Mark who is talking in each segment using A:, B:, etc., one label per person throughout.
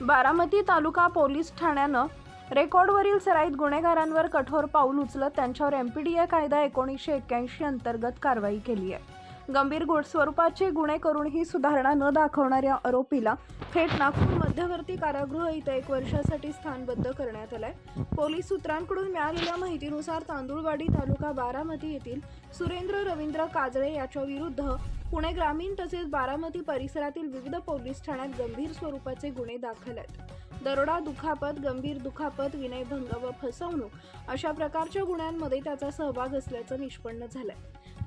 A: बारामती तालुका police ठाण्यानं रेकॉर्डवरील सराईत गुन्हेगारांवर कठोर पाऊल उचलत त्यांच्यावर एमपीडीए कायदा 1981 अंतर्गत कारवाई केली आहे. गंभीर स्वरूपाचे गुन्हे करूनही सुधारणा न दाखवणाऱ्या आरोपीला थेट नागपूर मध्यवर्ती कारागृह इथे 1 वर्षासाठी स्थानबद्ध करण्यात आलंय. पोलीस सूत्रांकडून मिळालेल्या माहितीनुसार तांदुळवाडी तालुका बारामती येथील सुरेंद्र रवींद्र काजळे याच्या विरुद्ध पुणे ग्रामीण तसेच बारामती परिसरातील विविध पोलीस ठाण्यात गंभीर स्वरूपाचे गुन्हे दाखल आहेत. दरोडा, दुखापत, गंभीर दुखापत, विनयभंग व फसवणूक अशा प्रकारच्या गुन्ह्यांमध्ये त्याचा सहभाग असल्याचं निष्पन्न झालंय.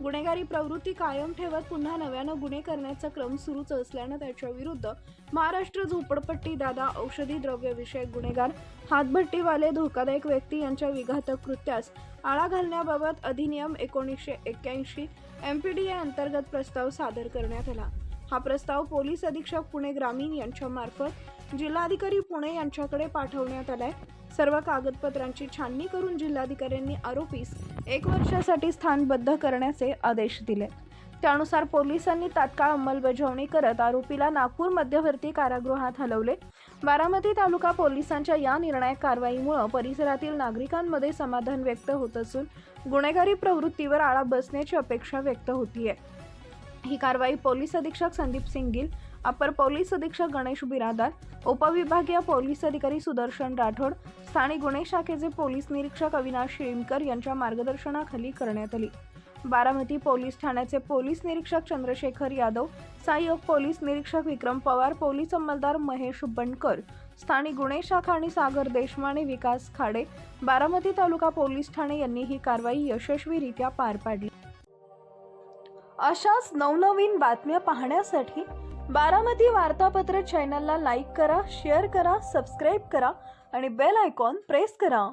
A: गुन्हेगारी प्रवृत्ती कायम ठेवत पुन्हा नव्यानं गुन्हे करण्याचा क्रम सुरूच असल्यानं त्याच्या विरुद्ध महाराष्ट्र झोपडपट्टी दादा, औषधी द्रव्य विषयक गुन्हेगार, हातभट्टीवाले, धोकादायक व्यक्ती यांच्या विघातक कृत्यास आळा घालण्याबाबत अधिनियम 1981 एमपीडीए अंतर्गत प्रस्ताव सादर करण्यात आला. हा प्रस्ताव पोलीस अधीक्षक पुणे ग्रामीण यांच्या मार्फत जिल्हाधिकारी पुणे यांच्याकडे पाठवण्यात आलाय. सर्व कागदपत्रांची छाननी करून जिल्हाधिकाऱ्यांनी आरोपीस 1 वर्षासाठी स्थानबद्ध करण्याचे आदेश दिले. त्यानुसार पोलिसांनी तात्काळ अंमलबजावणी करत आरोपीला नागपूर मध्यवर्ती कारागृहात हलवले. बारामती तालुका पोलिसांच्या या निर्णायक कारवाईमुळे परिसरातील नागरिकांमध्ये समाधान व्यक्त होत असून गुन्हेगारी प्रवृत्तीवर आळा बसण्याची अपेक्षा व्यक्त होतीये. ही कारवाई पोलीस अधीक्षक संदीप सिंग गिल, अपर पोलीस अधीक्षक गणेश बिरादार, उपविभागीय पोलीस अधिकारी सुदर्शन राठोड, स्थानिक गुन्हे शाखेचे पोलीस निरीक्षक अविनाश शिळीमकर यांच्या मार्गदर्शनाखाली करण्यात आली. बारामती पोलीस ठाण्याचे पोलीस निरीक्षक चंद्रशेखर यादव, सहाय्यक पोलीस निरीक्षक विक्रम पवार, पोलीस अंमलदार महेश बनकर, स्थानिक गुन्हे शाखा आणि सागर देशमाने, विकास खाडे, बारामती तालुका पोलीस ठाणे यांनी ही कारवाई यशस्वीरित्या पार पाडली. अशाच नवनवीन बातम्या पाहण्यासाठी बारामती वार्तापत्र चॅनलला लाईक करा, शेअर करा, सबस्क्राईब करा आणि बेल आयकॉन प्रेस करा.